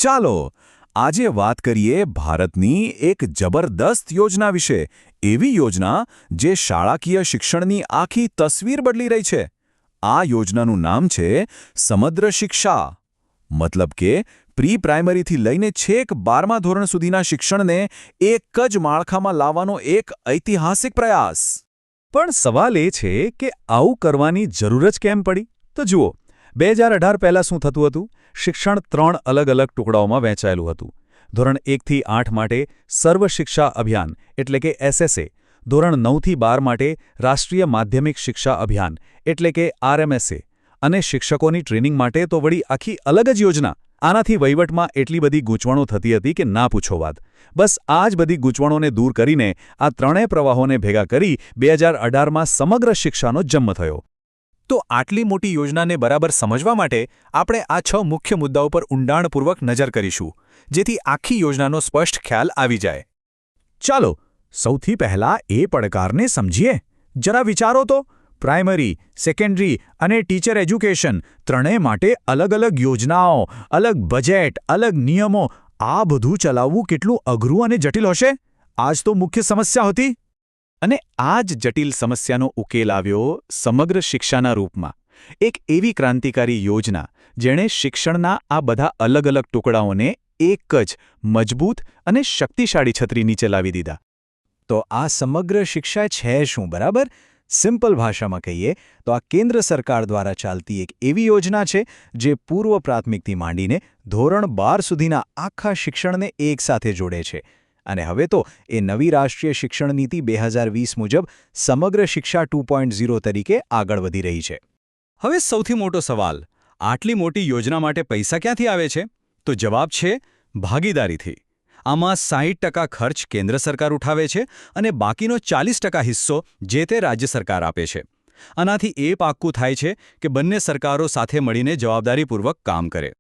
ચાલો આજે વાત કરીએ ભારતની એક જબરદસ્ત યોજના વિશે, એવી યોજના જે શાળાકીય શિક્ષણની આખી તસવીર બદલી રહી છે. આ યોજનાનું નામ છે સમગ્ર શિક્ષા. મતલબ કે પ્રી પ્રાઇમરીથી લઈને છેક 12મા ધોરણ સુધીના શિક્ષણને એક જ માળખામાં લાવવાનો એક ઐતિહાસિક પ્રયાસ. પણ સવાલ એ છે કે આવું કરવાની જરૂર જ કેમ પડી? તો જુઓ, 2018 પહેલાં શું થતું હતું? શિક્ષણ 3 અલગ અલગ ટુકડાઓમાં વહેંચાયેલું હતું. ધોરણ 1 થી 8 માટે સર્વ શિક્ષા અભિયાન એટલે કે SSA, ધોરણ 9 થી 12 માટે રાષ્ટ્રીય માધ્યમિક શિક્ષા અભિયાન એટલે કે RMSA, અને શિક્ષકોની ટ્રેનિંગ માટે તો વળી આખી અલગ જ યોજના. આનાથી વહીવટમાં એટલી બધી ગૂંચવણો થતી હતી કે ના પૂછો વાત. બસ આ જ બધી ગૂંચવણોને દૂર કરીને આ ત્રણેય પ્રવાહોને ભેગા કરી 2018માં સમગ્ર શિક્ષાનો જન્મ થયો. તો આટલી મોટી યોજનાને બરાબર સમજવા માટે આપણે આ 6 મુખ્ય મુદ્દાઓ પર ઊંડાણપૂર્વક નજર કરીશું, જેથી આખી યોજનાનો સ્પષ્ટ ખ્યાલ આવી જાય. ચાલો, સૌથી પહેલા એ પડકારને સમજીએ. જરા વિચારો તો, પ્રાઇમરી, સેકન્ડરી અને ટીચર એજ્યુકેશન ત્રણેય માટે અલગ અલગ યોજનાઓ, અલગ બજેટ, અલગ નિયમો, આ બધું ચલાવવું કેટલું અઘરું અને જટિલ હશે? આ જ તો મુખ્ય સમસ્યા હતી. અને આ જ જટિલ સમસ્યાનો ઉકેલ આવ્યો સમગ્ર શિક્ષાના રૂપમાં. એક એવી ક્રાંતિકારી યોજના જેણે શિક્ષણના આ બધા અલગ અલગ ટુકડાઓને એક જ મજબૂત અને શક્તિશાળી છત્રી નીચે લાવી દીધા. તો આ સમગ્ર શિક્ષા છે શું, બરાબર? સિમ્પલ ભાષામાં કહીએ તો આ કેન્દ્ર સરકાર દ્વારા ચાલતી એક એવી યોજના છે જે પૂર્વ પ્રાથમિકથી માંડીને ધોરણ 12 સુધીના આખા શિક્ષણને એકસાથે જોડે છે. અને હવે તો એ નવી રાષ્ટ્રીય શિક્ષણ નીતિ 2020 મુજબ સમગ્ર શિક્ષા 2.0 તરીકે આગળ વધી રહી છે. હવે સૌથી મોટો સવાલ, આટલી મોટી યોજના માટે પૈસા ક્યાંથી આવે છે? તો જવાબ છે ભાગીદારીથી. આમાં 60% ખર્ચ કેન્દ્ર સરકાર ઉઠાવે છે અને બાકીનો 40% હિસ્સો જે તે રાજ્ય સરકાર આપે છે. આનાથી એ પાક્કું થાય છે કે બંને સરકારો સાથે મળીને જવાબદારીપૂર્વક કામ કરે.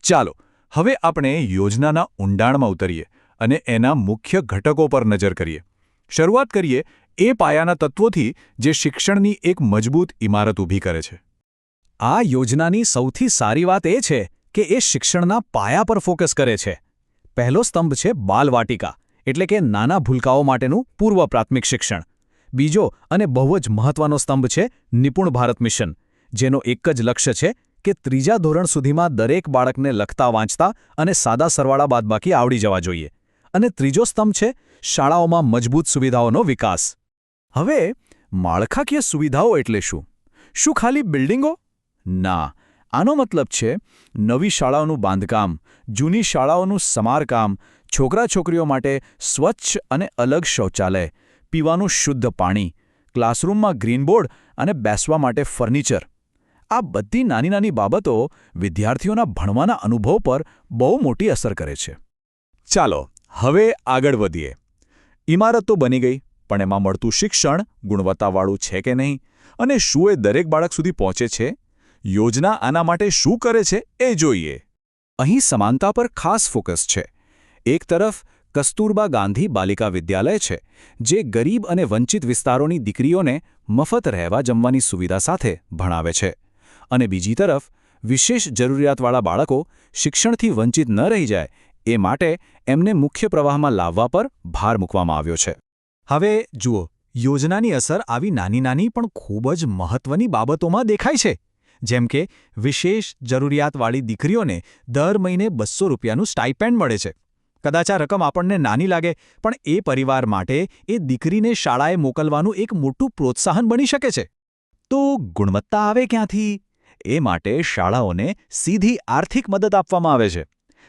ચાલો હવે આપણે યોજનાના ઊંડાણમાં ઉતરીએ અને એના મુખ્ય ઘટકો પર નજર કરીએ. શરૂઆત કરીએ એ પાયાના તત્વોથી જે શિક્ષણની એક મજબૂત ઇમારત ઊભી કરે છે. આ યોજનાની સૌથી સારી વાત એ છે કે એ શિક્ષણના પાયા પર ફોકસ કરે છે. પહેલો સ્તંભ છે બાલવાટિકા, એટલે કે નાના ભૂલકાઓ માટેનું પૂર્વ પ્રાથમિક શિક્ષણ. બીજો અને બહુ જ મહત્વનો સ્તંભ છે નિપુણ ભારત મિશન, જેનો એક જ લક્ષ્ય છે કે 3જા ધોરણ સુધીમાં દરેક બાળકને લખતા વાંચતા અને સાદા સરવાળા બાદબાકી આવડી જવા જોઈએ. અને ત્રીજો સ્તંભ છે શાળાઓમાં મજબૂત સુવિધાઓનો વિકાસ. હવે માળખાકીય સુવિધાઓ એટલે શું? શું ખાલી બિલ્ડિંગો? ના, આનો મતલબ છે નવી શાળાઓનું બાંધકામ, જૂની શાળાઓનું સમારકામ, છોકરા-છોકરીઓ માટે સ્વચ્છ અને અલગ શૌચાલય, પીવાનું શુદ્ધ પાણી, ક્લાસરૂમમાં ગ્રીનબોર્ડ અને બેસવા માટે ફર્નિચર. આ બધી નાની નાની બાબતો વિદ્યાર્થીઓના ભણવાના અનુભવ પર બહુ મોટી અસર કરે છે. ચાલો હવે આગળ વધીએ. ઇમારત તો બની ગઈ, પણ એમાં મળતું શિક્ષણ ગુણવત્તાવાળું છે કે નહીં, અને શું એ દરેક બાળક સુધી પહોંચે છે? યોજના આના માટે શું કરે છે એ જોઈએ. અહીં સમાનતા પર ખાસ ફોકસ છે. એક તરફ કસ્તુરબા ગાંધી બાલિકા વિદ્યાલય છે, જે ગરીબ અને વંચિત વિસ્તારોની દીકરીઓને મફત રહેવા જમવાની સુવિધા સાથે ભણાવે છે. અને બીજી તરફ વિશેષ જરૂરિયાતવાળા બાળકો શિક્ષણથી વંચિત ન રહી જાય એ માટે એમને મુખ્ય પ્રવાહમાં લાવવા પર ભાર મૂકવામાં આવ્યો છે. હવે જુઓ, યોજનાની અસર આવી નાની નાની પણ ખૂબ જ મહત્વની બાબતોમાં દેખાય છે. જેમ કે વિશેષ જરૂરિયાતવાળી દીકરીઓને દર મહિને 200 રૂપિયાનું સ્ટાઇપેન્ડ મળે છે. કદાચ આ રકમ આપણને નાની લાગે, પણ એ પરિવાર માટે એ દીકરીને શાળાએ મોકલવાનું એક મોટું પ્રોત્સાહન બની શકે છે. તો ગુણવત્તા આવે ક્યાંથી? એ માટે શાળાઓને સીધી આર્થિક મદદ આપવામાં આવે છે.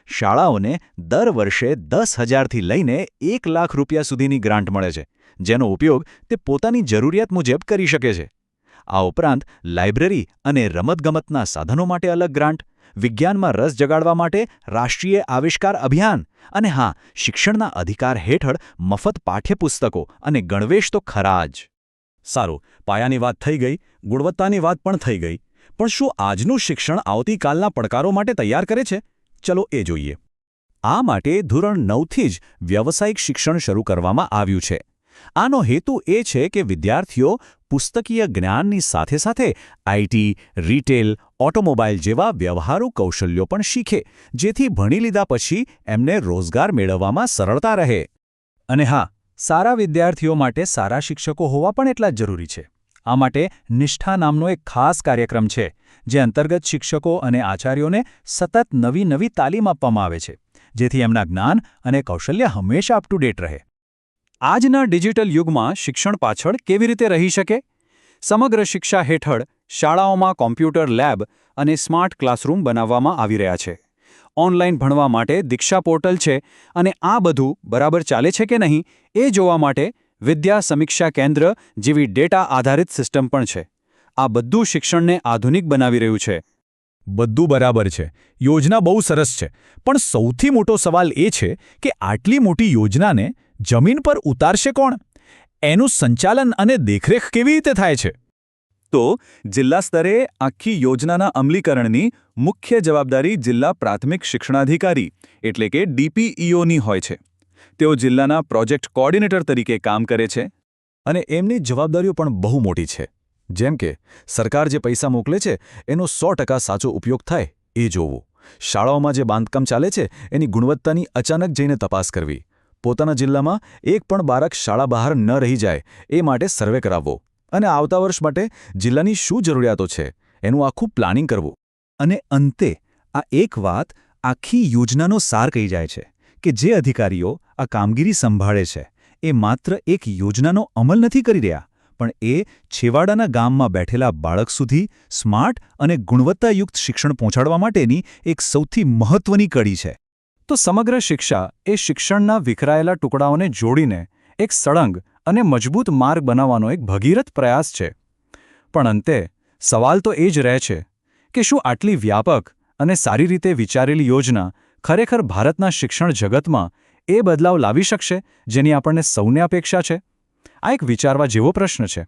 શાળાઓને દર વર્ષે 10,000થી લઈને 1 લાખ રૂપિયા સુધીની ગ્રાન્ટ મળે છે, જેનો ઉપયોગ તે પોતાની જરૂરિયાત મુજબ કરી શકે છે. આ ઉપરાંત લાઇબ્રેરી અને રમતગમતના સાધનો માટે અલગ ગ્રાન્ટ, વિજ્ઞાનમાં રસ જગાડવા માટે રાષ્ટ્રીય આવિષ્કાર અભિયાન, અને હા, શિક્ષણના અધિકાર હેઠળ મફત પાઠ્યપુસ્તકો અને ગણવેશ તો ખરા જ. સારું, પાયાની વાત થઈ ગઈ, ગુણવત્તાની વાત પણ થઈ ગઈ. પણ શું આજનું શિક્ષણ આવતીકાલના પડકારો માટે તૈયાર કરે છે? ચલો એ જોઈએ. આ માટે ધોરણ 9થી જ વ્યાવસાયિક શિક્ષણ શરૂ કરવામાં આવ્યું છે. આનો હેતુ એ છે કે વિદ્યાર્થીઓ પુસ્તકીય જ્ઞાનની સાથે સાથે આઈટી, રિટેલ, ઓટોમોબાઈલ જેવા વ્યવહારુ કૌશલ્યો પણ શીખે, જેથી ભણી લીધા પછી એમને રોજગાર મેળવવામાં સરળતા રહે. અને હા, સારા વિદ્યાર્થીઓ માટે સારા શિક્ષકો હોવા પણ એટલા જ જરૂરી છે. આ માટે નિષ્ઠા નામનો એક ખાસ કાર્યક્રમ છે, જે અંતર્ગત શિક્ષકો અને આચાર્યોને સતત નવી તાલીમ આપવામાં આવે છે, જેથી એમના જ્ઞાન અને કૌશલ્ય હંમેશા અપ ટુ ડેટ રહે. આજના ડિજિટલ યુગમાં શિક્ષણ પાછળ કેવી રીતે રહી શકે? સમગ્ર શિક્ષા હેઠળ શાળાઓમાં કોમ્પ્યુટર લેબ અને સ્માર્ટ ક્લાસરૂમ બનાવવામાં આવી રહ્યા છે. ઓનલાઈન ભણવા માટે દીક્ષા પોર્ટલ છે, અને આ બધું બરાબર ચાલે છે કે નહીં એ જોવા માટે વિદ્યા સમીક્ષા કેન્દ્ર જેવી ડેટા આધારિત સિસ્ટમ પણ છે. આ બધું શિક્ષણને આધુનિક બનાવી રહ્યું છે. બધું બરાબર છે, યોજના બહુ સરસ છે, પણ સૌથી મોટો સવાલ એ છે કે આટલી મોટી યોજનાને જમીન પર ઉતારશે કોણ? એનું સંચાલન અને દેખરેખ કેવી રીતે થાય છે? તો જિલ્લા સ્તરે આખી યોજનાના અમલીકરણની મુખ્ય જવાબદારી જિલ્લા પ્રાથમિક શિક્ષણાધિકારી એટલે કે DPEOની હોય છે. તેઓ જિલ્લાના પ્રોજેક્ટ કોઓર્ડિનેટર તરીકે કામ કરે છે. અને એમની જવાબદારીઓ પણ બહુ મોટી છે. જેમ કે સરકાર જે પૈસા મોકલે છે એનો 100% સાચો ઉપયોગ થાય એ જોવું, શાળાઓમાં જે બાંધકામ ચાલે છે એની ગુણવત્તાની અચાનક જઈને તપાસ કરવી, પોતાના જિલ્લામાં એક પણ બાળક શાળા બહાર ન રહી જાય એ માટે સર્વે કરાવવો, અને આવતા વર્ષ માટે જિલ્લાની શું જરૂરિયાતો છે એનું આખું પ્લાનિંગ કરવું. અને અંતે આ એક વાત આખી યોજનાનો સાર કહી જાય છે કે જે અધિકારીઓ આ કામગીરી સંભાળે છે એ માત્ર એક યોજનાનો અમલ નથી કરી રહ્યા, પણ એ છેવાડાના ગામમાં બેઠેલા બાળક સુધી સ્માર્ટ અને ગુણવત્તાયુક્ત શિક્ષણ પહોંચાડવા માટેની એક સૌથી મહત્વની કડી છે. તો સમગ્ર શિક્ષા એ શિક્ષણના વિખરાયેલા ટુકડાઓને જોડીને એક સળંગ અને મજબૂત માર્ગ બનાવવાનો એક ભગીરથ પ્રયાસ છે. પણ અંતે સવાલ તો એ જ રહે છે કે શું આટલી વ્યાપક અને સારી રીતે વિચારેલી યોજના ખરેખર ભારતના શિક્ષણ જગતમાં એ બદલાવ લાવી શકશે જેની આપણને સૌને અપેક્ષા છે? આ એક વિચારવા જેવો પ્રશ્ન છે.